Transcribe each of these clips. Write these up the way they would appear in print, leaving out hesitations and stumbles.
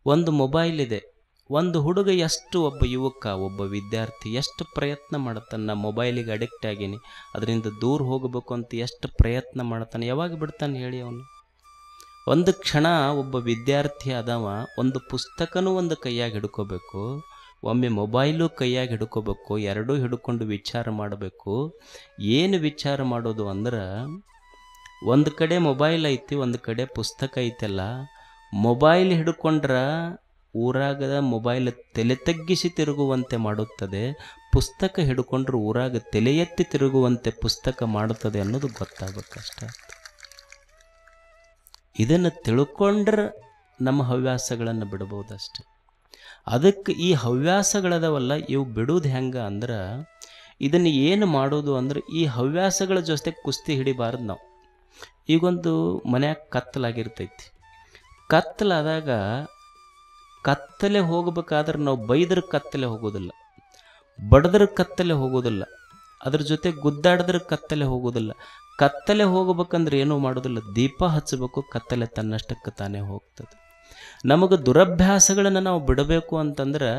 ಒಂದು ಮೊಬೈಲ್ ಇದೆ. ಒಂದು ಹುಡುಗ ಎಷ್ಟು, ಒಬ್ಬ ಯುವಕ, ಒಬ್ಬ ವಿದ್ಯಾರ್ಥಿ ಎಷ್ಟು ಪ್ರಯತ್ನ ಮಾಡ್ತಾನೆ, ನಾ ಮೊಬೈಲಿಗೆ ಅಡಿಕ್ಟ್ ಆಗೀನಿ, ಅದರಿಂದ ದೂರ ಹೋಗಬೇಕು ಅಂತ ಎಷ್ಟು ಪ್ರಯತ್ನ ಮಾಡ್ತಾನೆ. ಯಾವಾಗ ಬಿಡ್ತಾನೆ ಹೇಳಿ ಅವನು? ಒಂದು ಕ್ಷಣ ಒಬ್ಬ ವಿದ್ಯಾರ್ಥಿ ಆದವ ಒಂದು ಪುಸ್ತಕನೂ ಒಂದು ಕೈಯಾಗಿ ಹಿಡ್ಕೋಬೇಕು, ಒಮ್ಮೆ ಮೊಬೈಲು ಕೈಯಾಗಿ ಹಿಡ್ಕೋಬೇಕು, ಎರಡೂ ಹಿಡ್ಕೊಂಡು ವಿಚಾರ ಮಾಡಬೇಕು. ಏನು ವಿಚಾರ ಮಾಡೋದು ಅಂದ್ರೆ, ಒಂದು ಕಡೆ ಮೊಬೈಲ್ ಐತಿ, ಒಂದು ಕಡೆ ಪುಸ್ತಕ ಐತಲ್ಲ. ಮೊಬೈಲ್ ಹಿಡ್ಕೊಂಡ್ರೆ ಊರಾಗದ ಮೊಬೈಲ್ ತಲೆ ತಗ್ಗಿಸಿ ತಿರುಗುವಂತೆ ಮಾಡುತ್ತದೆ, ಪುಸ್ತಕ ಹಿಡ್ಕೊಂಡ್ರೆ ಊರಾಗ ತಲೆ ಎತ್ತಿ ತಿರುಗುವಂತೆ ಪುಸ್ತಕ ಮಾಡುತ್ತದೆ ಅನ್ನೋದು ಗೊತ್ತಾಗಬೇಕಷ್ಟೆ. ಇದನ್ನು ತಿಳ್ಕೊಂಡ್ರೆ ನಮ್ಮ ಹವ್ಯಾಸಗಳನ್ನು ಬಿಡ್ಬೋದಷ್ಟೆ. ಅದಕ್ಕೆ ಈ ಹವ್ಯಾಸಗಳದವಲ್ಲ, ಇವು ಬಿಡೋದು ಹೆಂಗೆ ಅಂದ್ರೆ, ಇದನ್ನು ಏನು ಮಾಡೋದು ಅಂದ್ರೆ, ಈ ಹವ್ಯಾಸಗಳ ಜೊತೆ ಕುಸ್ತಿ ಹಿಡಿಬಾರ್ದು ನಾವು. ಈಗೊಂದು ಮನ್ಯಾಗ ಕತ್ತಲಾಗಿರ್ತೈತಿ, ಕತ್ತಲಾದಾಗ ಕತ್ತಲೆ ಹೋಗಬೇಕಾದ್ರೆ ನಾವು ಬೈದ್ರ ಕತ್ತಲೆ ಹೋಗೋದಿಲ್ಲ, ಬಡದ್ರ ಕತ್ತಲೆ ಹೋಗೋದಿಲ್ಲ, ಅದ್ರ ಜೊತೆ ಗುದ್ದಾಡಿದ್ರೆ ಕತ್ತಲೆ ಹೋಗೋದಿಲ್ಲ. ಕತ್ತಲೆ ಹೋಗ್ಬೇಕಂದ್ರೆ ಏನೂ ಮಾಡೋದಿಲ್ಲ, ದೀಪ ಹಚ್ಚಬೇಕು, ಕತ್ತಲೆ ತನ್ನಷ್ಟಕ್ಕೆ ತಾನೇ ಹೋಗ್ತದೆ. ನಮಗೆ ದುರಭ್ಯಾಸಗಳನ್ನು ನಾವು ಬಿಡಬೇಕು ಅಂತಂದ್ರೆ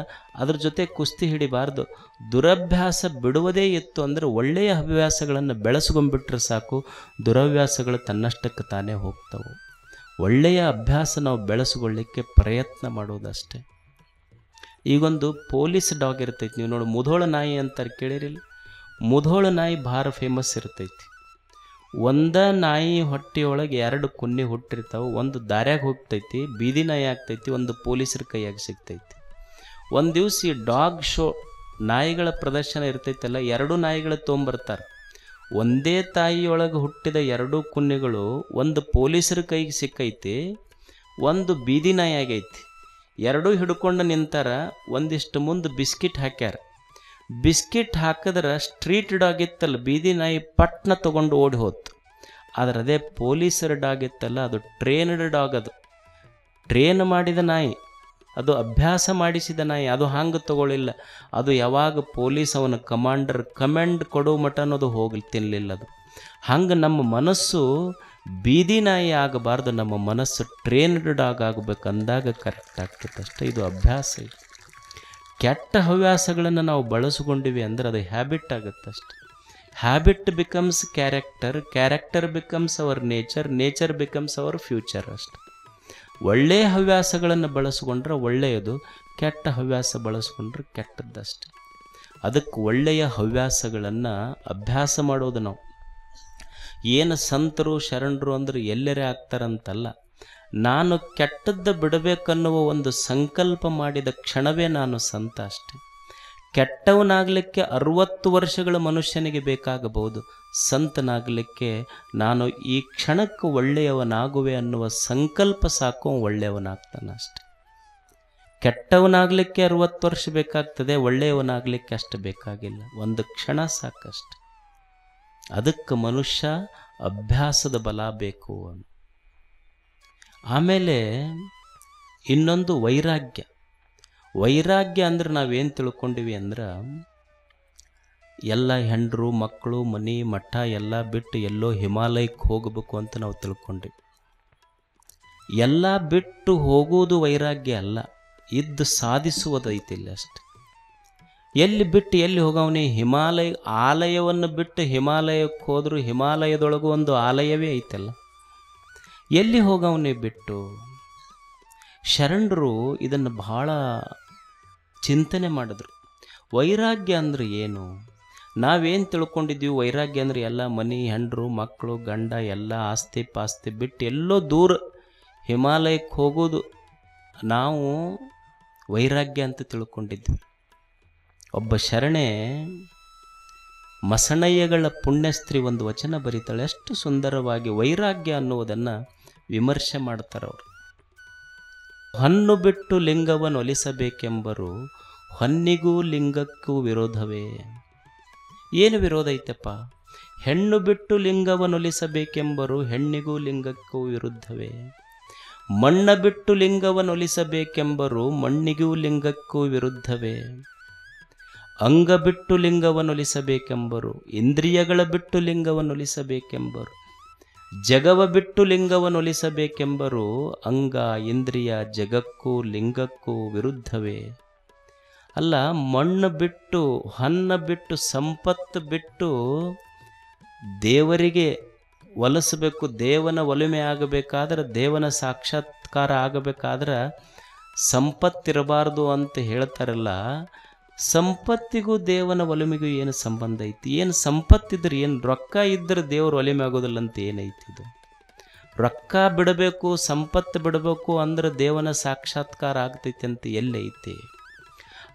ಅದ್ರ ಜೊತೆ ಕುಸ್ತಿ ಹಿಡಿಬಾರ್ದು. ದುರಭ್ಯಾಸ ಬಿಡುವುದೇ ಇತ್ತು ಅಂದರೆ ಒಳ್ಳೆಯ ಹವ್ಯಾಸಗಳನ್ನು ಬೆಳೆಸ್ಕೊಂಡ್ಬಿಟ್ರೆ ಸಾಕು, ದುರಭ್ಯಾಸಗಳು ತನ್ನಷ್ಟಕ್ಕೆ ತಾನೇ ಹೋಗ್ತವೆ. ಒಳ್ಳೆಯ ಅಭ್ಯಾಸ ನಾವು ಬೆಳೆಸ್ಕೊಳ್ಳಿಕ್ಕೆ ಪ್ರಯತ್ನ ಮಾಡೋದಷ್ಟೆ. ಈಗೊಂದು ಪೊಲೀಸ್ ಡಾಗ್ ಇರ್ತೈತಿ, ನೀವು ನೋಡಿ ಮುಧೋಳ ನಾಯಿ ಅಂತಾರೆ, ಕೇಳಿರಿಲ್ಲ? ಮುಧೋಳ ನಾಯಿ ಭಾಳ ಫೇಮಸ್ ಇರ್ತೈತಿ. ಒಂದ ನಾಯಿ ಹೊಟ್ಟೆಯೊಳಗೆ 2 ಕುನ್ನಿ ಹುಟ್ಟಿರ್ತಾವೆ, ಒಂದು ದಾರ್ಯಾಗ ಹೋಗ್ತೈತಿ, ಬೀದಿ ನಾಯಿ ಆಗ್ತೈತಿ, ಒಂದು ಪೊಲೀಸರ ಕೈಯಾಗಿ ಸಿಗ್ತೈತಿ. ಒಂದು ದಿವಸ ಈ ಡಾಗ್ ಶೋ ನಾಯಿಗಳ ಪ್ರದರ್ಶನ ಇರ್ತೈತಲ್ಲ, 2 ನಾಯಿಗಳು ತೊಗೊಂಬರ್ತಾರೆ. ಒಂದೇ ತಾಯಿಯೊಳಗೆ ಹುಟ್ಟಿದ 2 ಕುನ್ನಿಗಳು ಒಂದು ಪೊಲೀಸರ ಕೈಗೆ ಸಿಕ್ಕೈತಿ, ಒಂದು ಬೀದಿ ನಾಯಿ ಆಗೈತಿ. 2 ಹಿಡ್ಕೊಂಡು ನಿಂತಾರ. ಒಂದಿಷ್ಟು ಮುಂದೆ ಬಿಸ್ಕಿಟ್ ಹಾಕ್ಯಾರ. ಬಿಸ್ಕಿಟ್ ಹಾಕಿದ್ರೆ ಸ್ಟ್ರೀಟ್ ಡಾಗ್ ಇತ್ತಲ್ಲ, ಬೀದಿ ನಾಯಿ ಪಟ್ನ ತೊಗೊಂಡು ಓಡಿ ಹೋತು. ಆದರೆ ಅದೇ ಪೊಲೀಸರ ಡಾಗ್ ಇತ್ತಲ್ಲ, ಅದು ಟ್ರೇನ್ಡ್ ಡಾಗ್, ಅದು ಟ್ರೇನ್ ಮಾಡಿದ ನಾಯಿ, ಅದು ಅಭ್ಯಾಸ ಮಾಡಿಸಿದ ನಾಯಿ, ಅದು ಹಂಗೆ ತಗೊಳ್ಳಿಲ್ಲ. ಅದು ಯಾವಾಗ ಪೊಲೀಸ್ ಅವನ ಕಮೆಂಡ್ ಕೊಡೋ ಮಟ್ಟ ಅನ್ನೋದು ಹೋಗಿ ತಿನ್ನಲಿಲ್ಲ ಅದು. ಹಂಗೆ ನಮ್ಮ ಮನಸ್ಸು ಬೀದಿ ನಾಯಿ ಆಗಬಾರ್ದು, ನಮ್ಮ ಮನಸ್ಸು ಟ್ರೇನ್ಡ್ ಡಾಗ್ ಆಗಬೇಕು, ಅಂದಾಗ ಕರೆಕ್ಟ್ ಆಗ್ತದೆ ಅಷ್ಟೇ. ಇದು ಅಭ್ಯಾಸ. ಇದು ಕೆಟ್ಟ ಹವ್ಯಾಸಗಳನ್ನು ನಾವು ಬಳಸ್ಕೊಂಡಿವಿ ಅಂದರೆ ಅದು ಹ್ಯಾಬಿಟ್ ಆಗುತ್ತಷ್ಟೆ. Habit becomes character, character becomes our nature, nature becomes our future ಅಷ್ಟೆ. ಒಳ್ಳೆಯ ಹವ್ಯಾಸಗಳನ್ನು ಬಳಸ್ಕೊಂಡ್ರೆ ಒಳ್ಳೆಯದು, ಕೆಟ್ಟ ಹವ್ಯಾಸ ಬಳಸ್ಕೊಂಡ್ರೆ ಕೆಟ್ಟದ್ದಷ್ಟೆ. ಅದಕ್ಕೆ ಒಳ್ಳೆಯ ಹವ್ಯಾಸಗಳನ್ನು ಅಭ್ಯಾಸ ಮಾಡೋದು ನಾವು. ಏನು ಸಂತರು ಶರಣರು ಅಂದ್ರೆ ಎಲ್ಲರೇ ಆಗ್ತಾರಂತಲ್ಲ, ನಾನು ಕೆಟ್ಟದ್ದು ಬಿಡಬೇಕನ್ನುವ ಒಂದು ಸಂಕಲ್ಪ ಮಾಡಿದ ಕ್ಷಣವೇ ನಾನು ಸಂತ ಅಷ್ಟೆ. ಕೆಟ್ಟವನಾಗಲಿಕ್ಕೆ 60 ವರ್ಷಗಳ ಮನುಷ್ಯನಿಗೆ ಬೇಕಾಗಬಹುದು, ಸಂತನಾಗಲಿಕ್ಕೆ ನಾನು ಈ ಕ್ಷಣಕ್ಕೆ ಒಳ್ಳೆಯವನಾಗುವೆ ಅನ್ನುವ ಸಂಕಲ್ಪ ಸಾಕು, ಒಳ್ಳೆಯವನಾಗ್ತಾನೆ ಅಷ್ಟೆ. ಕೆಟ್ಟವನಾಗಲಿಕ್ಕೆ 60 ವರ್ಷ ಬೇಕಾಗ್ತದೆ, ಒಳ್ಳೆಯವನಾಗಲಿಕ್ಕೆ ಅಷ್ಟು ಬೇಕಾಗಿಲ್ಲ, ಒಂದು ಕ್ಷಣ ಸಾಕಷ್ಟೆ. ಅದಕ್ಕೆ ಮನುಷ್ಯ ಅಭ್ಯಾಸದ ಬಲ ಬೇಕು. ಆಮೇಲೆ ಇನ್ನೊಂದು ವೈರಾಗ್ಯ. ವೈರಾಗ್ಯ ಅಂದ್ರೆ ನಾವೇನು ತಿಳ್ಕೊಂಡಿವಿ ಅಂದ್ರೆ, ಎಲ್ಲ ಹೆಂಡರು ಮಕ್ಕಳು ಮನೆ ಮಠ ಎಲ್ಲ ಬಿಟ್ಟು ಎಲ್ಲೋ ಹಿಮಾಲಯಕ್ಕೆ ಹೋಗಬೇಕು ಅಂತ ನಾವು ತಿಳ್ಕೊಂಡಿವಿ. ಎಲ್ಲ ಬಿಟ್ಟು ಹೋಗುವುದು ವೈರಾಗ್ಯ ಅಲ್ಲ, ಇದ್ದು ಸಾಧಿಸುವುದೈತಿಲ್ಲ ಅಷ್ಟೆ. ಎಲ್ಲಿ ಬಿಟ್ಟು ಎಲ್ಲಿ ಹೋಗವನೇ? ಆಲಯವನ್ನು ಬಿಟ್ಟು ಹಿಮಾಲಯಕ್ಕೆ ಹೋದರೂ ಹಿಮಾಲಯದೊಳಗೂ ಒಂದು ಆಲಯವೇ ಐತಲ್ಲ, ಎಲ್ಲಿ ಹೋಗವನೇ ಬಿಟ್ಟು? ಶರಣರು ಇದನ್ನು ಬಹಳ ಚಿಂತನೆ ಮಾಡಿದ್ರು. ವೈರಾಗ್ಯ ಅಂದ್ರೆ ಏನು? ನಾವೇನು ತಿಳ್ಕೊಂಡಿದ್ದೀವಿ ವೈರಾಗ್ಯ ಅಂದರೆ ಎಲ್ಲ ಮನೆ ಹೆಂಡರು ಮಕ್ಕಳು ಗಂಡ ಎಲ್ಲ ಆಸ್ತಿ ಪಾಸ್ತಿ ಬಿಟ್ಟು ಎಲ್ಲೋ ದೂರ ಹಿಮಾಲಯಕ್ಕೆ ಹೋಗೋದು ನಾವು ವೈರಾಗ್ಯ ಅಂತ ತಿಳ್ಕೊಂಡಿದ್ವಿ. ಒಬ್ಬ ಶರಣೆ ಮಸಣಯ್ಯಗಳ ಪುಣ್ಯಸ್ತ್ರೀ ಒಂದು ವಚನ ಬರೀತಾಳೆ, ಎಷ್ಟು ಸುಂದರವಾಗಿ ವೈರಾಗ್ಯ ಅನ್ನುವುದನ್ನು ವಿಮರ್ಶೆ ಮಾಡ್ತಾರೆ ಅವರು. ಹೊನ್ನು ಬಿಟ್ಟು ಲಿಂಗವನ್ನು ಒಲಿಸಬೇಕೆಂಬರು, ಹೊನ್ನಿಗೂ ಲಿಂಗಕ್ಕೂ ವಿರೋಧವೇ. ಏನು ವಿರೋಧ ಐತಪ್ಪ? ಹೆಣ್ಣು ಬಿಟ್ಟು ಲಿಂಗವನ್ನು ಒಲಿಸಬೇಕೆಂಬರು, ಹೆಣ್ಣಿಗೂ ಲಿಂಗಕ್ಕೂ ವಿರುದ್ಧವೇ. ಮಣ್ಣ ಬಿಟ್ಟು ಲಿಂಗವನ್ನು ಒಲಿಸಬೇಕೆಂಬರು, ಮಣ್ಣಿಗೂ ಲಿಂಗಕ್ಕೂ ವಿರುದ್ಧವೇ. ಅಂಗ ಬಿಟ್ಟು ಲಿಂಗವನ್ನು ಒಲಿಸಬೇಕೆಂಬರು, ಇಂದ್ರಿಯಗಳ ಬಿಟ್ಟು ಲಿಂಗವನ್ನು ಒಲಿಸಬೇಕೆಂಬರು. ಜಗವ ಬಿಟ್ಟು ಲಿಂಗವನ್ನೊಲಿಸಬೇಕೆಂಬರು. ಅಂಗ ಇಂದ್ರಿಯ ಜಗಕ್ಕೂ ಲಿಂಗಕ್ಕೂ ವಿರುದ್ಧವೇ. ಅಲ್ಲ, ಮಣ್ಣು ಬಿಟ್ಟು, ಹನ್ನ ಬಿಟ್ಟು, ಸಂಪತ್ತು ಬಿಟ್ಟು ದೇವರಿಗೆ ಒಲಿಸಬೇಕು. ದೇವನ ಒಲಿಮೆ ಆಗಬೇಕಾದ್ರೆ, ದೇವನ ಸಾಕ್ಷಾತ್ಕಾರ ಆಗಬೇಕಾದ್ರೆ ಸಂಪತ್ತಿರಬಾರ್ದು ಅಂತ ಹೇಳ್ತಾರಲ್ಲ. ಸಂಪತ್ತಿಗೂ ದೇವನ ಒಲಿಮೆಗೂ ಏನು ಸಂಬಂಧ ಐತಿ? ಏನು ಸಂಪತ್ತಿದ್ರೆ ಏನು? ರೊಕ್ಕ ಇದ್ದರೆ ದೇವ್ರ ಒಲಿಮೆ ಆಗೋದಿಲ್ಲ ಅಂತ ಏನೈತಿ ಇದು? ರೊಕ್ಕ ಬಿಡಬೇಕು, ಸಂಪತ್ತು ಬಿಡಬೇಕು ಅಂದ್ರೆ ದೇವನ ಸಾಕ್ಷಾತ್ಕಾರ ಆಗ್ತೈತಿ ಅಂತ ಎಲ್ಲೈತಿ?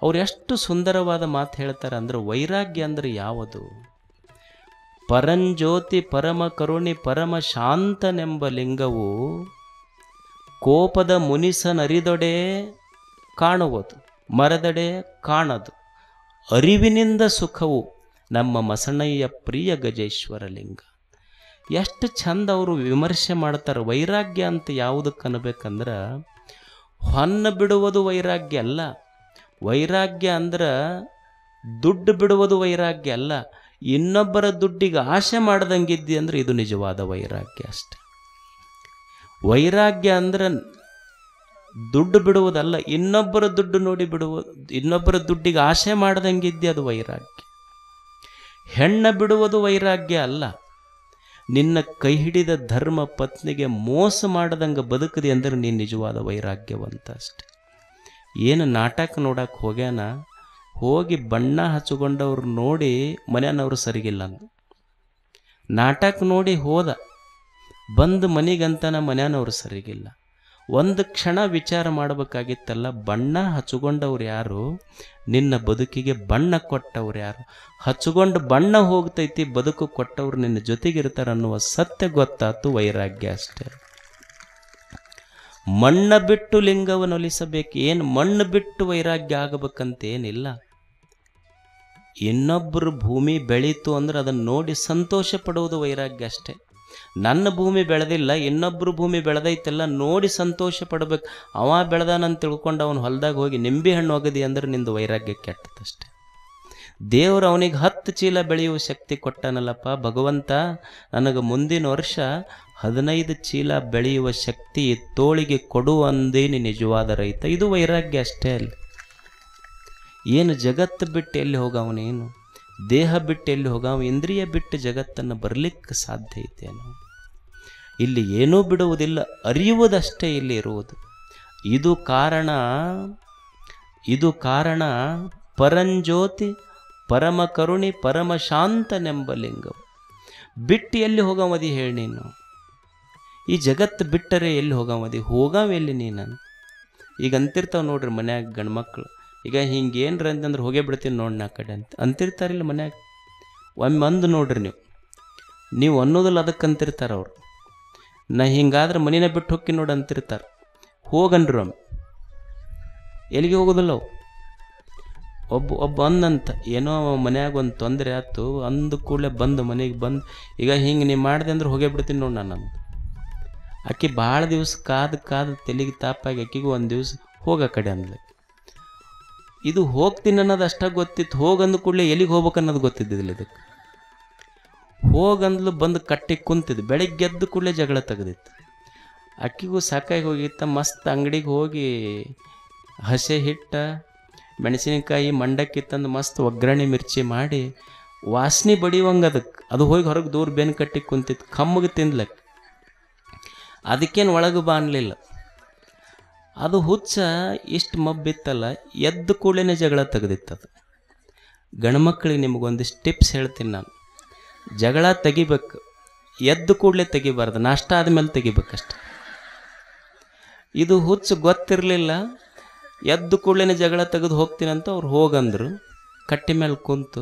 ಅವ್ರು ಎಷ್ಟು ಸುಂದರವಾದ ಮಾತು ಹೇಳ್ತಾರೆ ಅಂದ್ರೆ, ವೈರಾಗ್ಯ ಅಂದರೆ ಯಾವುದು? ಪರಂಜ್ಯೋತಿ ಪರಮ ಕರುಣಿ ಪರಮ ಶಾಂತನೆಂಬ ಲಿಂಗವು ಕೋಪದ ಮುನಿಸನರಿದೊಡೆ ಕಾಣುವುದು, ಮರದಡೆ ಕಾಣದು. ಅರಿವಿನಿಂದ ಸುಖವು ನಮ್ಮ ಮಸಣಯ್ಯ ಪ್ರಿಯ ಗಜೇಶ್ವರ ಲಿಂಗ. ಎಷ್ಟು ಚಂದ ಅವರು ವಿಮರ್ಶೆ ಮಾಡ್ತಾರೆ. ವೈರಾಗ್ಯ ಅಂತ ಯಾವುದಕ್ಕೆ ಅನ್ಬೇಕಂದ್ರೆ, ಹೊನ್ನ ಬಿಡುವುದು ವೈರಾಗ್ಯ ಅಲ್ಲ. ವೈರಾಗ್ಯ ಅಂದ್ರೆ ದುಡ್ಡು ಬಿಡುವುದು ವೈರಾಗ್ಯ ಅಲ್ಲ. ಇನ್ನೊಬ್ಬರ ದುಡ್ಡಿಗೆ ಆಸೆ ಮಾಡ್ದಂಗಿದ್ದಿ ಅಂದ್ರೆ ಇದು ನಿಜವಾದ ವೈರಾಗ್ಯ ಅಷ್ಟೆ. ವೈರಾಗ್ಯ ಅಂದ್ರೆ ದುಡ್ಡು ಬಿಡುವುದಲ್ಲ, ಇನ್ನೊಬ್ಬರ ದುಡ್ಡು ನೋಡಿ ಬಿಡುವುದು, ಇನ್ನೊಬ್ಬರ ದುಡ್ಡಿಗೆ ಆಸೆ ಮಾಡ್ದಂಗಿದ್ದಿ ಅದು ವೈರಾಗ್ಯ. ಹೆಣ್ಣ ಬಿಡುವುದು ವೈರಾಗ್ಯ ಅಲ್ಲ. ನಿನ್ನ ಕೈ ಹಿಡಿದ ಧರ್ಮ ಪತ್ನಿಗೆ ಮೋಸ ಮಾಡದಂಗೆ ಬದುಕದಿ ಅಂದ್ರೆ ನೀನು ನಿಜವಾದ ವೈರಾಗ್ಯವಂತ ಅಷ್ಟೆ. ಏನು ನಾಟಕ ನೋಡಕ್ಕೆ ಹೋಗ್ಯಾನ, ಹೋಗಿ ಬಣ್ಣ ಹಚ್ಚಿಕೊಂಡವ್ರು ನೋಡಿ ಮನೆಯವ್ರು ಸರಿಗಿಲ್ಲ ಅಂದ. ನಾಟಕ ನೋಡಿ ಹೋದ, ಬಂದು ಮನೆಗಂತನ ಮನೆಯವ್ರು ಸರಿಗಿಲ್ಲ. ಒಂದು ಕ್ಷಣ ವಿಚಾರ ಮಾಡಬೇಕಾಗಿತ್ತಲ್ಲ, ಬಣ್ಣ ಹಚ್ಚಿಕೊಂಡವ್ರು ಯಾರು? ನಿನ್ನ ಬದುಕಿಗೆ ಬಣ್ಣ ಕೊಟ್ಟವ್ರು ಯಾರು? ಹಚ್ಚಿಕೊಂಡು ಬಣ್ಣ ಹೋಗ್ತೈತಿ, ಬದುಕು ಕೊಟ್ಟವ್ರು ನಿನ್ನ ಜೊತೆಗಿರ್ತಾರೆ ಅನ್ನುವ ಸತ್ಯ ಗೊತ್ತಾತು. ವೈರಾಗ್ಯ ಅಷ್ಟೇ. ಮಣ್ಣ ಬಿಟ್ಟು ಲಿಂಗವನ್ನೊಲಿಸಬೇಕು. ಏನು ಮಣ್ಣು ಬಿಟ್ಟು ವೈರಾಗ್ಯ ಆಗಬೇಕಂತೇನಿಲ್ಲ. ಇನ್ನೊಬ್ಬರು ಭೂಮಿ ಬೆಳೀತು ಅಂದ್ರೆ ಅದನ್ನು ನೋಡಿ ಸಂತೋಷ ಪಡುವುದು ವೈರಾಗ್ಯ ಅಷ್ಟೇ. ನನ್ನ ಭೂಮಿ ಬೆಳೆದಿಲ್ಲ, ಇನ್ನೊಬ್ಬರು ಭೂಮಿ ಬೆಳೆದೈತೆಲ್ಲ ನೋಡಿ ಸಂತೋಷ ಪಡಬೇಕು. ಅವ ಬೆಳೆದಾನಂತ ತಿಳ್ಕೊಂಡು ಅವನು ಹೊಲದಾಗ ಹೋಗಿ ನಿಂಬೆ ಹಣ್ಣು ಒಗದಿ ಅಂದ್ರೆ ನಿಂದು ವೈರಾಗ್ಯ ಕೆಟ್ಟದಷ್ಟೆ. ದೇವರು ಅವನಿಗೆ 10 ಚೀಲ ಬೆಳೆಯುವ ಶಕ್ತಿ ಕೊಟ್ಟನಲ್ಲಪ್ಪ ಭಗವಂತ, ನನಗೆ ಮುಂದಿನ ವರ್ಷ 15 ಚೀಲ ಬೆಳೆಯುವ ಶಕ್ತಿ ತೋಳಿಗೆ ಕೊಡುವಂದೇನು ನಿಜವಾದ ರೈತ. ಇದು ವೈರಾಗ್ಯ ಅಷ್ಟೇ. ಅಲ್ಲಿ ಏನು ಜಗತ್ತು ಬಿಟ್ಟು ಎಲ್ಲಿ ಹೋಗವನೇನು? ದೇಹ ಬಿಟ್ಟು ಎಲ್ಲಿ ಹೋಗವ? ಇಂದ್ರಿಯ ಬಿಟ್ಟು ಜಗತ್ತನ್ನು ಬರಲಿಕ್ಕೆ ಸಾಧ್ಯ ಐತೇನು? ಇಲ್ಲಿ ಏನೂ ಬಿಡುವುದಿಲ್ಲ, ಅರಿಯುವುದಷ್ಟೇ ಇಲ್ಲಿ ಇರುವುದು. ಇದು ಕಾರಣ ಪರಂಜ್ಯೋತಿ ಪರಮ ಕರುಣಿ ಪರಮ ಶಾಂತನೆಂಬ ಲಿಂಗವು. ಬಿಟ್ಟು ಎಲ್ಲಿ ಹೋಗವದಿ ಹೇಳಿ ನೀನು? ಈ ಜಗತ್ತು ಬಿಟ್ಟರೆ ಎಲ್ಲಿ ಹೋಗವದಿ? ಹೋಗವೆಲ್ಲಿ ನೀನು? ಈಗ ಅಂತಿರ್ತಾವೆ ನೋಡ್ರಿ ಮನ್ಯಾಗ ಗಂಡ್ಮಕ್ಳು, ಈಗ ಹಿಂಗೇನ್ರ ಅಂತಂದ್ರೆ ಹೋಗೇ ಬಿಡ್ತೀನಿ ನೋಡಿ ನಾ ಕಡೆ ಅಂತ ಅಂತಿರ್ತಾರಿಲ್ಲ ಮನ್ಯಾಗ. ಒಮ್ಮೆ ಅಂದು ನೋಡ್ರಿ ನೀವು ಅನ್ನೋದಿಲ್ಲ, ಅದಕ್ಕೆ ಅಂತಿರ್ತಾರೆ ಅವ್ರು. ನಾ ಹಿಂಗಾದ್ರೆ ಮನೇನ ಬಿಟ್ಟು ಹೋಗಿ ನೋಡಿ ಅಂತಿರ್ತಾರೆ. ಹೋಗನ್ರಿ ಒಮ್ಮೆ, ಎಲ್ಲಿಗೆ ಹೋಗೋದಿಲ್ಲ ಅವು. ಒಬ್ಬ ಅಂದಂತ ಏನೋ ಮನ್ಯಾಗ ಒಂದು ತೊಂದರೆ ಆಯ್ತು ಅಂದ ಕೂಡಲೇ ಬಂದು ಮನೆಗೆ ಬಂದು, ಈಗ ಹಿಂಗೆ ನೀವು ಮಾಡಿದೆ ಅಂದ್ರೆ ಹೋಗೇ ಬಿಡ್ತೀನಿ ನೋಡಿ ನಾನು. ಆಕೆ ಭಾಳ ದಿವಸ ಕಾದು ತೆಲಿಗೆ ತಾಪಾಗಿ ಆಕೆಗೂ ಒಂದು ದಿವಸ ಹೋಗ ಕಡೆ ಅಂದ್ಲೆ. ಇದು ಹೋಗ್ತೀನಿ ಅನ್ನೋದು ಅಷ್ಟ ಗೊತ್ತಿತ್ತು. ಹೋಗಂದ ಕೂಡಲೇ ಎಲ್ಲಿಗೆ ಹೋಗ್ಬೇಕು ಅನ್ನೋದು ಗೊತ್ತಿದ್ದಿಲ್ಲ ಇದಕ್ಕೆ. ಹೋಗಂದ್ಲು ಬಂದು ಕಟ್ಟಿಗೆ ಕುಂತಿದ್ದು. ಬೆಳಗ್ಗೆ ಎದ್ದು ಕೂಡಲೇ ಜಗಳ ತೆಗೆದಿತ್ತು. ಅಕ್ಕಿಗೂ ಸಾಕಾಗಿ ಹೋಗಿತ್ತ. ಮಸ್ತ್ ಅಂಗಡಿಗೆ ಹೋಗಿ ಹಸೆ ಹಿಟ್ಟ ಮೆಣಸಿನಕಾಯಿ ಮಂಡಕ್ಕಿ ತಂದು ಮಸ್ತ್ ಒಗ್ಗರಣೆ ಮಿರ್ಚಿ ಮಾಡಿ ವಾಸನೆ ಬಡಿಯುವಂಗೆ ಅದಕ್ಕೆ ಅದು ಹೋಗಿ ಹೊರಗೆ ದೂರ ಬೆನ್ನು ಕಟ್ಟಿಗೆ ಕುಂತಿತ್ತು. ಕಮ್ಮಗೆ ತಿನ್ಲಕ್ಕೆ ಅದಕ್ಕೇನು ಒಳಗೆ ಬಾನ್ಲಿಲ್ಲ. ಅದು ಹುಚ್ಚ ಇಷ್ಟು ಮಬ್ಬಿತ್ತಲ್ಲ, ಎದ್ದು ಕೂಡಲೇ ಜಗಳ ತೆಗೆದಿತ್ತದು. ಗಂಡ್ಮಕ್ಳಿಗೆ ನಿಮಗೊಂದಿಷ್ಟು ಟಿಪ್ಸ್ ಹೇಳ್ತೀನಿ ನಾನು. ಜಗಳ ತೆಗಿಬೇಕು, ಎದ್ದು ಕೂಡಲೇ ತೆಗಿಬಾರ್ದು, ನಾಷ್ಟ ಆದಮೇಲೆ ತೆಗಿಬೇಕಷ್ಟೆ. ಇದು ಹುಚ್ಚು ಗೊತ್ತಿರಲಿಲ್ಲ. ಎದ್ದು ಕೂಡಲೇ ಜಗಳ ತೆಗೆದು ಹೋಗ್ತೀನಂತ ಅವ್ರು ಹೋಗಂದ್ರು. ಕಟ್ಟಿ ಮೇಲೆ ಕುಂತು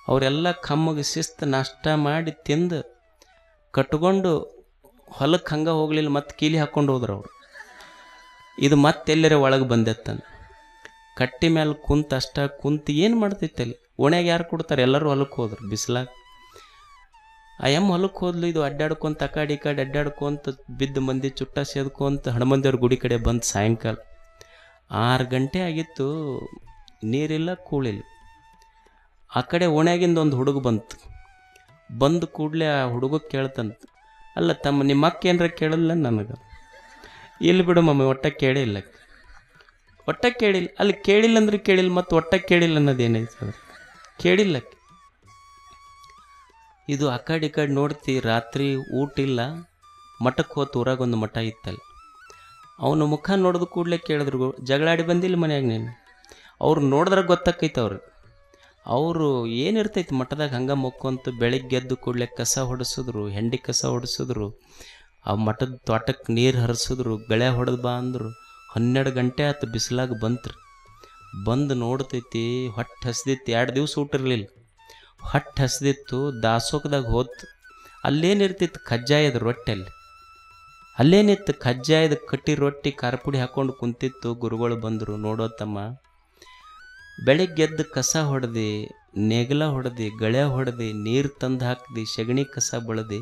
ಅವರೆಲ್ಲ ಕಮ್ಮಗೆ ಶಿಸ್ತು ನಾಷ್ಟ ಮಾಡಿ ತಿಂದು ಕಟ್ಕೊಂಡು ಹೊಲಕ್ಕೆ ಹಂಗೆ ಹೋಗಲಿಲ್ಲ, ಮತ್ತೆ ಕೀಲಿ ಹಾಕ್ಕೊಂಡು ಹೋದ್ರು ಅವರು. ಇದು ಮತ್ತೆಲ್ಲರ ಒಳಗೆ ಬಂದೆತ್ತಾನೆ. ಕಟ್ಟಿ ಮೇಲೆ ಕುಂತು ಅಷ್ಟ ಕುಂತು ಏನು ಮಾಡ್ತೈತೆ ಅಲ್ಲಿ? ಓಣ್ಯಾಗ ಯಾರು ಕೊಡ್ತಾರೆ? ಎಲ್ಲರೂ ಹೊಲಕ್ಕೆ ಹೋದ್ರು ಬಿಸಿಲಾಗ. ಆ ಹೊಲಕ್ಕೆ ಹೋದ್ಲು. ಇದು ಅಡ್ಡಾಡ್ಕೊಂತ ಆ ಕಡೆ ಈ ಕಡೆ ಅಡ್ಡಾಡ್ಕೊಂತ ಬಿದ್ದು ಮಂದಿ ಚುಟ್ಟ ಸೇದ್ಕೊಂತ ಹನುಮಂದಿಯವ್ರ ಗುಡಿ ಕಡೆ ಬಂದು ಸಾಯಂಕಾಲ 6 ಗಂಟೆ ಆಗಿತ್ತು. ನೀರಿಲ್ಲ ಕೂಳಿಲ್ಲ. ಆ ಕಡೆ ಓಣ್ಯಾಗಿಂದ ಒಂದು ಹುಡುಗ ಬಂತು. ಬಂದು ಕೂಡಲೇ ಆ ಹುಡುಗ ಕೇಳ್ತಂತ, ಅಲ್ಲ ತಮ್ಮ ನಿಮ್ಮ ಅಕ್ಕ ಏನಾರ ಕೇಳಲ್ಲ ನನಗೆ, ಇಲ್ಲಿ ಬಿಡು ಮಮ್ಮಿ ಒಟ್ಟ ಕೇಳಿಲ್ಲ, ಒಟ್ಟ ಕೇಳಿಲ್ಲ. ಅಲ್ಲಿ ಕೇಳಿಲ್ಲ ಅಂದ್ರೆ ಕೇಳಿಲ್ಲ, ಮತ್ತು ಒಟ್ಟ ಕೇಳಿಲ್ಲ ಅನ್ನೋದೇನೈತೆ ಅದ್ರ ಕೇಳಿಲ್ಲ. ಇದು ಆ ಕಡೆ ಈ ಕಡೆ ನೋಡ್ತಿ, ರಾತ್ರಿ ಊಟ ಇಲ್ಲ, ಮಠಕ್ಕೆ ಹೋತು, ಊರಾಗೊಂದು ಮಠ ಇತ್ತಲ್ಲಿ. ಅವನ ಮುಖ ನೋಡಿದ ಕೂಡಲೇ ಕೇಳಿದ್ರು, ಜಗಳಾಡಿ ಬಂದಿಲ್ಲ ಮನ್ಯಾಗ ನೀನು? ಅವ್ರು ನೋಡಿದ್ರೆ ಗೊತ್ತಾಕೈತೆ ಅವರು ಏನಿರ್ತೈತಿ ಮಠದಾಗ ಹಂಗೆ ಮಕ್ಕೊಂತು. ಬೆಳಿಗ್ಗೆ ಎದ್ದು ಕೂಡಲೇ ಕಸ ಹೊಡೆಸಿದ್ರು, ಹೆಂಡಿ ಕಸ ಹೊಡೆಸಿದ್ರು, ಆ ಮಠದ ತೋಟಕ್ಕೆ ನೀರು ಹರಿಸಿದ್ರು, ಗಳೆ ಹೊಡೆದು ಬಾ ಅಂದರು. 12 ಗಂಟೆ ಆಯ್ತು, ಬಿಸಿಲಾಗ ಬಂತ್ರಿ. ಬಂದು ನೋಡ್ತೈತಿ, ಹೊಟ್ಟೆ ಹಸ್ದಿತ್ತು, 2 ದಿವಸ ಊಟ ಇರಲಿಲ್ಲ, ಹೊಟ್ಟೆ ಹಸ್ದಿತ್ತು. ದಾಸೋಕದಾಗ ಹೋತು, ಅಲ್ಲೇನಿರ್ತಿತ್ತು ಕಜ್ಜಾಯದ ರೊಟ್ಟಿ, ಅಲ್ಲೇನಿತ್ತು ಕಜ್ಜಾಯದ ಕಟ್ಟಿ ರೊಟ್ಟಿ, ಖಾರಪುಡಿ ಹಾಕ್ಕೊಂಡು ಕುಂತಿತ್ತು. ಗುರುಗಳು ಬಂದರು, ನೋಡೋತಮ್ಮ ಬೆಳಿಗ್ಗೆ ಎದ್ದು ಕಸ ಹೊಡೆದು, ನೇಗಲ ಹೊಡೆದು, ಗಳೆ ಹೊಡೆದು, ನೀರು ತಂದು ಹಾಕ್ದು, ಸಗಣಿ ಕಸ ಬಳದು,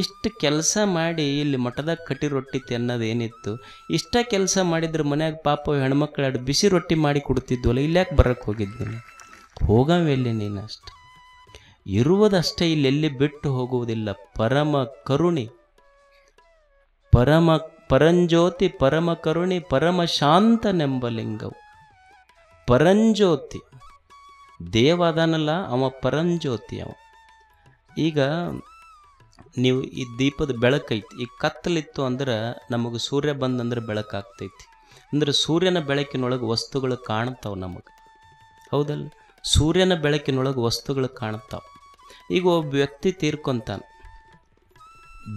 ಇಷ್ಟು ಕೆಲಸ ಮಾಡಿ ಇಲ್ಲಿ ಮಠದಾಗ ಕಟ್ಟಿ ರೊಟ್ಟಿ ಅನ್ನೋದು ಏನಿತ್ತು, ಇಷ್ಟ ಕೆಲಸ ಮಾಡಿದ್ರೆ ಮನ್ಯಾಗ ಪಾಪ ಹೆಣ್ಮಕ್ಳು 2 ಬಿಸಿ ರೊಟ್ಟಿ ಮಾಡಿ ಕೊಡ್ತಿದ್ವಲ್ಲ, ಇಲ್ಲ್ಯಾಕೆ ಬರೋಕ್ಕೆ ಹೋಗಿದ್ವಿ? ಹೋಗವೆಲ್ಲಿ ನೀನು? ಅಷ್ಟು ಇರುವುದಷ್ಟೇ, ಇಲ್ಲೆಲ್ಲಿ ಬಿಟ್ಟು ಹೋಗುವುದಿಲ್ಲ. ಪರಮ ಕರುಣಿ, ಪರಂಜ್ಯೋತಿ, ಪರಮ ಕರುಣಿ, ಪರಮ ಶಾಂತನೆಂಬ ಲಿಂಗವು. ಪರಂಜ್ಯೋತಿ ದೇವ ಅದಾನಲ್ಲ, ಅವ ಪರಂಜ್ಯೋತಿ ಅವ. ಈಗ ನೀವು ಈ ದೀಪದ ಬೆಳಕೈತಿ, ಈ ಕತ್ತಲಿತ್ತು ಅಂದ್ರೆ ನಮಗೆ ಸೂರ್ಯ ಬಂದಂದ್ರೆ ಬೆಳಕಾಗ್ತೈತಿ. ಅಂದ್ರೆ ಸೂರ್ಯನ ಬೆಳಕಿನೊಳಗೆ ವಸ್ತುಗಳು ಕಾಣ್ತಾವೆ ನಮಗೆ, ಹೌದಲ್ಲ? ಸೂರ್ಯನ ಬೆಳಕಿನೊಳಗೆ ವಸ್ತುಗಳು ಕಾಣ್ತಾವೆ. ಈಗ ಒಬ್ಬ ವ್ಯಕ್ತಿ ತೀರ್ಕೊಂತಾನೆ,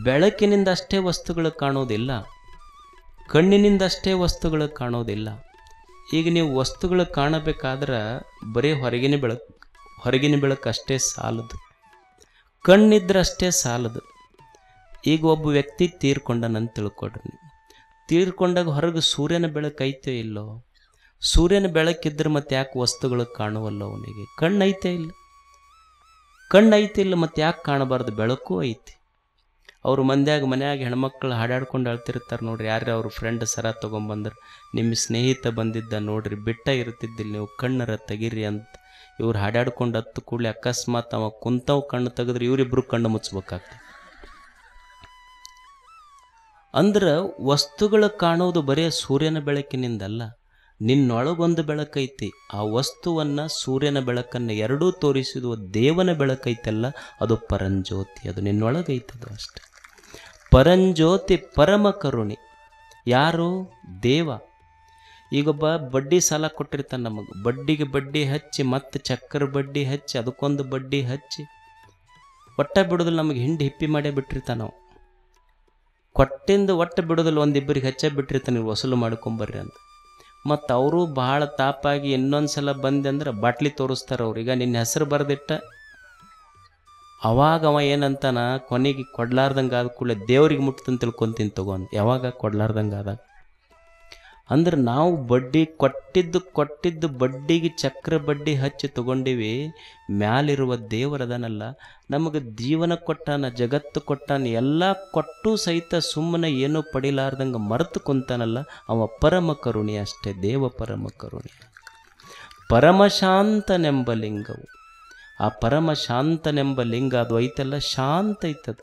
ಬೆಳಕಿನಿಂದ ಅಷ್ಟೇ ವಸ್ತುಗಳು ಕಾಣೋದಿಲ್ಲ, ಕಣ್ಣಿನಿಂದಷ್ಟೇ ವಸ್ತುಗಳು ಕಾಣೋದಿಲ್ಲ. ಈಗ ನೀವು ವಸ್ತುಗಳು ಕಾಣಬೇಕಾದ್ರೆ ಬರೀ ಹೊರಗಿನ ಬೆಳಕು ಅಷ್ಟೇ ಸಾಲದು, ಕಣ್ಣಿದ್ರೆ ಅಷ್ಟೇ ಸಾಲದು. ಈಗ ಒಬ್ಬ ವ್ಯಕ್ತಿ ತೀರ್ಕೊಂಡನಂತ ತಿಳ್ಕೊಡ್ರಿ ನೀವು. ತೀರ್ಕೊಂಡಾಗ ಹೊರಗೆ ಸೂರ್ಯನ ಬೆಳಕು ಐತೆ ಇಲ್ಲೋ? ಸೂರ್ಯನ ಬೆಳಕಿದ್ರೆ ಮತ್ತೆ ಯಾಕೆ ವಸ್ತುಗಳು ಕಾಣುವಲ್ಲ ಅವನಿಗೆ? ಕಣ್ಣೈತೆ ಇಲ್ಲ, ಕಣ್ಣೈತೆ ಇಲ್ಲ, ಮತ್ತೆ ಯಾಕೆ ಕಾಣಬಾರ್ದು? ಬೆಳಕು ಐತಿ. ಅವ್ರ ಮನ್ಯಾಗ ಹೆಣ್ಮಕ್ಳು ಹಾಡಾಡ್ಕೊಂಡು ಅಳ್ತಿರ್ತಾರೆ ನೋಡ್ರಿ, ಯಾರೇ ಅವ್ರ ಫ್ರೆಂಡ್ ಸರ ತೊಗೊಂಬಂದ್ರೆ, ನಿಮ್ಮ ಸ್ನೇಹಿತ ಬಂದಿದ್ದ ನೋಡ್ರಿ, ಬಿಟ್ಟ ಇರ್ತಿದ್ದಿಲ್ಲ ನೀವು, ಕಣ್ಣರ ತೆಗಿರಿ ಅಂತ ಇವ್ರು ಹಾಡಾಡ್ಕೊಂಡು ಹತ್ತು ಕೂಡಲೇ ಅಕಸ್ಮಾತ್ ಅವ ಕುಂತವ್ ಕಣ್ಣು ತೆಗೆದ್ರೆ ಇವರಿಬ್ರು ಕಣ್ಣು ಮುಚ್ಚಬೇಕಾಗ್ತದೆ. ಅಂದ್ರೆ ವಸ್ತುಗಳು ಕಾಣೋದು ಬರೀ ಸೂರ್ಯನ ಬೆಳಕಿನಿಂದಲ್ಲ, ನಿನ್ನೊಳಗೊಂದು ಬೆಳಕೈತಿ. ಆ ವಸ್ತುವನ್ನು, ಸೂರ್ಯನ ಬೆಳಕನ್ನು ಎರಡೂ ತೋರಿಸಿರುವ ದೇವನ ಬೆಳಕೈತಲ್ಲ, ಅದು ಪರಂಜ್ಯೋತಿ, ಅದು ನಿನ್ನೊಳಗೈತದು ಅಷ್ಟೆ. ಪರಂಜ್ಯೋತಿ ಪರಮ ಕರುಣಿ ಯಾರು? ದೇವ. ಈಗೊಬ್ಬ ಬಡ್ಡಿ ಸಾಲ ಕೊಟ್ಟಿರ್ತಾನೆ ನಮಗೆ, ಬಡ್ಡಿಗೆ ಬಡ್ಡಿ ಹಚ್ಚಿ, ಮತ್ತು ಚಕ್ಕರ ಬಡ್ಡಿ ಹಚ್ಚಿ, ಅದಕ್ಕೊಂದು ಬಡ್ಡಿ ಹಚ್ಚಿ, ಒಟ್ಟ ಬಿಡೋದಿಲ್ಲ, ನಮಗೆ ಹಿಂಡಿ ಹಿಪ್ಪಿ ಮಾಡೇ ಬಿಟ್ಟಿರ್ತಾನೆ ನಾವು. ಕೊಟ್ಟಿಂದ ಒಟ್ಟು ಬಿಡೋದಿಲ್ಲ, ಒಂದಿಬ್ಬರಿಗೆ ಹಚ್ಚ ಬಿಟ್ಟಿರ್ತಾನೆ, ನೀವು ವಸೂಲು ಮಾಡ್ಕೊಂಬರ್ರಿ ಅಂತ. ಮತ್ತು ಅವರು ಭಾಳ ತಾಪಾಗಿ ಇನ್ನೊಂದು ಸಲ ಬಂದೆ ಅಂದ್ರೆ ಬಾಟ್ಲಿ ತೋರಿಸ್ತಾರೆ ಅವ್ರೀಗ, ನಿನ್ನ ಹೆಸರು ಬರೆದಿಟ್ಟ. ಅವಾಗ ಅವ ಏನಂತಾನ, ಕೊನೆಗೆ ಕೊಡ್ಲಾರ್ದಂಗೆ ಆದ ಕೂಡಲೇ ದೇವ್ರಿಗೆ ಮುಟ್ತಂತ ತಿಳ್ಕೊಂತೀನಿ ತಗೊಂಡು, ಯಾವಾಗ ಕೊಡ್ಲಾರ್ದಂಗೆ ಆದಾಗ. ಅಂದ್ರೆ ನಾವು ಬಡ್ಡಿ ಕೊಟ್ಟಿದ್ದು ಬಡ್ಡಿಗೆ ಚಕ್ರ ಬಡ್ಡಿ ಹಚ್ಚಿ ತೊಗೊಂಡಿವಿ. ಮ್ಯಾಲಿರುವ ದೇವರದನಲ್ಲ, ನಮಗೆ ಜೀವನ ಕೊಟ್ಟಾನ, ಜಗತ್ತು ಕೊಟ್ಟಾನ, ಎಲ್ಲ ಕೊಟ್ಟು ಸಹಿತ ಸುಮ್ಮನೆ ಏನೂ ಪಡಿಲಾರ್ದಂಗೆ ಮರೆತು ಕುಂತಾನಲ್ಲ, ಅವ ಪರಮ ಕರುಣಿ ಅಷ್ಟೇ. ದೇವ ಪರಮ ಕರುಣಿ. ಪರಮಶಾಂತನೆಂಬ ಲಿಂಗವು. ಆ ಪರಮಶಾಂತನೆಂಬ ಲಿಂಗ ಅದು ಐತಲ್ಲ, ಶಾಂತ ಐತದ.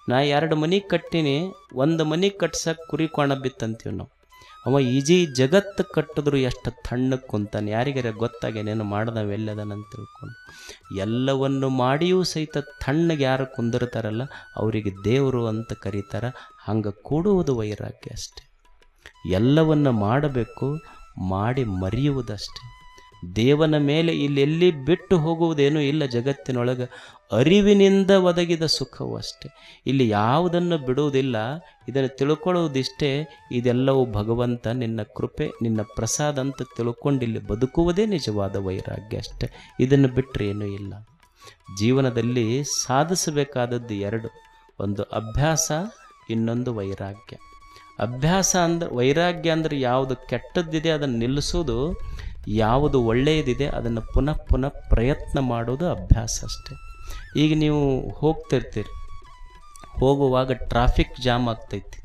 ನಾ 2 ಮನೆ ಕಟ್ಟಿನಿ, ಒಂದು ಮನೆ ಕಟ್ಸಕ್ಕೆ ಕುರಿ ಕೋಣ ಬಿತ್ತಂತೀವಿ ನಾವು. ಅವ ಈಜಿ ಜಗತ್ತು ಕಟ್ಟಿದ್ರು ಎಷ್ಟು ತಣ್ಣಕ್ಕೆ ಕುಂತಾನೆ, ಯಾರಿಗಾರ ಗೊತ್ತಾಗೇನೇನು ಮಾಡ್ದವೆಲ್ಲದನಂತ ತಿಳ್ಕೊಂಡು. ಎಲ್ಲವನ್ನು ಮಾಡಿಯೂ ಸಹಿತ ತಣ್ಣಗೆ ಯಾರು ಕುಂದಿರ್ತಾರಲ್ಲ ಅವರಿಗೆ ದೇವರು ಅಂತ ಕರೀತಾರೆ. ಹಂಗೆ ಕೂಡುವುದು ವೈರಾಗ್ಯ ಅಷ್ಟೆ. ಎಲ್ಲವನ್ನು ಮಾಡಬೇಕು, ಮಾಡಿ ಮರೆಯುವುದಷ್ಟೆ. ದೇವನ ಮೇಲೆ ಇಲ್ಲೆಲ್ಲಿ ಬಿಟ್ಟು ಹೋಗುವುದೇನೂ ಇಲ್ಲ ಜಗತ್ತಿನೊಳಗೆ, ಅರಿವಿನಿಂದ ಒದಗಿದ ಸುಖವು ಅಷ್ಟೆ. ಇಲ್ಲಿ ಯಾವುದನ್ನು ಬಿಡುವುದಿಲ್ಲ. ಇದನ್ನು ತಿಳ್ಕೊಳ್ಳುವುದಿಷ್ಟೇ, ಇದೆಲ್ಲವೂ ಭಗವಂತ ನಿನ್ನ ಕೃಪೆ, ನಿನ್ನ ಪ್ರಸಾದ ಅಂತ ತಿಳ್ಕೊಂಡು ಇಲ್ಲಿ ಬದುಕುವುದೇ ನಿಜವಾದ ವೈರಾಗ್ಯ ಅಷ್ಟೆ. ಇದನ್ನು ಬಿಟ್ಟರೆ ಏನೂ ಇಲ್ಲ. ಜೀವನದಲ್ಲಿ ಸಾಧಿಸಬೇಕಾದದ್ದು 2, ಒಂದು ಅಭ್ಯಾಸ, ಇನ್ನೊಂದು ವೈರಾಗ್ಯ. ಅಭ್ಯಾಸ ಅಂದ್ರೆ, ವೈರಾಗ್ಯ ಅಂದರೆ ಯಾವುದು ಕೆಟ್ಟದ್ದಿದೆ ಅದನ್ನು ನಿಲ್ಲಿಸೋದು, ಯಾವುದು ಒಳ್ಳೆಯದಿದೆ ಅದನ್ನು ಪುನಃ ಪುನಃ ಪ್ರಯತ್ನ ಮಾಡೋದು ಅಭ್ಯಾಸ ಅಷ್ಟೆ. ಈಗ ನೀವು ಹೋಗ್ತಿರ್ತೀರಿ, ಹೋಗುವಾಗ ಟ್ರಾಫಿಕ್ ಜಾಮ್ ಆಗ್ತೈತಿ.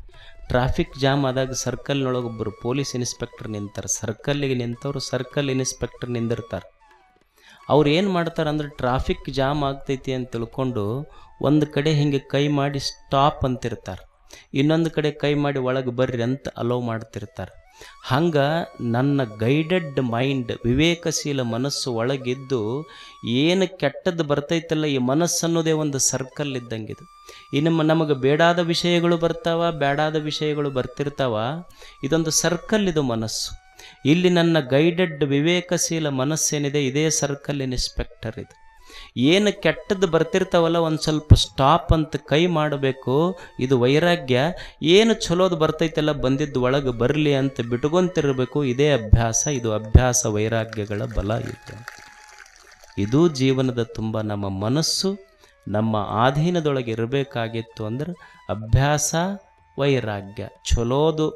ಟ್ರಾಫಿಕ್ ಜಾಮ್ ಆದಾಗ ಸರ್ಕಲ್ನೊಳಗೊಬ್ಬರು ಪೊಲೀಸ್ ಇನ್ಸ್ಪೆಕ್ಟರ್ ನಿಂತಾರೆ. ಸರ್ಕಲ್ಲಿಗೆ ನಿಂತವರು ಸರ್ಕಲ್ ಇನ್ಸ್ಪೆಕ್ಟರ್ ನಿಂದಿರ್ತಾರೆ. ಅವ್ರು ಏನು ಮಾಡ್ತಾರೆ ಅಂದ್ರೆ ಟ್ರಾಫಿಕ್ ಜಾಮ್ ಆಗ್ತೈತಿ ಅಂತ ತಿಳ್ಕೊಂಡು ಒಂದು ಕಡೆ ಹಿಂಗೆ ಕೈ ಮಾಡಿ ಸ್ಟಾಪ್ ಅಂತಿರ್ತಾರೆ, ಇನ್ನೊಂದು ಕಡೆ ಕೈ ಮಾಡಿ ಒಳಗೆ ಬರ್ರಿ ಅಂತ ಅಲೋ ಮಾಡ್ತಿರ್ತಾರೆ. ಹಂಗೆ ನನ್ನ ಗೈಡೆಡ್ ಮೈಂಡ್, ವಿವೇಕಶೀಲ ಮನಸ್ಸು ಒಳಗಿದ್ದು ಏನು ಕೆಟ್ಟದ್ದು ಬರ್ತೈತಲ್ಲ, ಈ ಮನಸ್ಸನ್ನೋದೇ ಒಂದು ಸರ್ಕಲ್ ಇದ್ದಂಗಿದು. ಇನ್ನು ನಮಗೆ ಬೇಡಾದ ವಿಷಯಗಳು ಬರ್ತಾವ, ಬೇಡಾದ ವಿಷಯಗಳು ಬರ್ತಿರ್ತಾವ. ಇದೊಂದು ಸರ್ಕಲ್ ಇದು ಮನಸ್ಸು. ಇಲ್ಲಿ ನನ್ನ ಗೈಡೆಡ್ ವಿವೇಕಶೀಲ ಮನಸ್ಸೇನಿದೆ, ಇದೇ ಸರ್ಕಲ್ಲಿನ ಇನ್ಸ್ಪೆಕ್ಟರ್ ಇದು. ಏನು ಕೆಟ್ಟದ್ದು ಬರ್ತಿರ್ತಾವಲ್ಲ ಒಂದು ಸ್ವಲ್ಪ ಸ್ಟಾಪ್ ಅಂತ ಕೈ ಮಾಡಬೇಕು. ಇದು ವೈರಾಗ್ಯ. ಏನು ಚಲೋದು ಬರ್ತೈತೆಲ್ಲ ಬಂದಿದ್ದು ಒಳಗೆ ಬರಲಿ ಅಂತ ಬಿಟ್ಕೊಂತಿರಬೇಕು. ಇದೇ ಅಭ್ಯಾಸ. ಇದು ಅಭ್ಯಾಸ ವೈರಾಗ್ಯಗಳ ಬಲ ಇದು. ಇದು ಜೀವನದ ತುಂಬ ನಮ್ಮ ಮನಸ್ಸು ನಮ್ಮ ಆಧೀನದೊಳಗೆ ಇರಬೇಕಾಗಿತ್ತು ಅಂದ್ರೆ ಅಭ್ಯಾಸ, ವೈರಾಗ್ಯ. ಚಲೋದು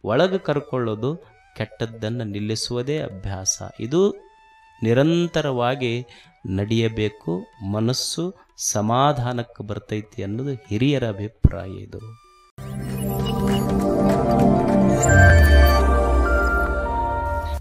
ಒಳಗೆ ಕರ್ಕೊಳ್ಳೋದು, ಕೆಟ್ಟದ್ದನ್ನು ನಿಲ್ಲಿಸುವುದೇ ಅಭ್ಯಾಸ. ಇದು ನಿರಂತರವಾಗಿ ನಡೆಯಬೇಕು. ಮನಸ್ಸು ಸಮಾಧಾನಕ್ಕೆ ಬರ್ತೈತಿ ಅನ್ನೋದು ಹಿರಿಯರ ಅಭಿಪ್ರಾಯ ಇದು.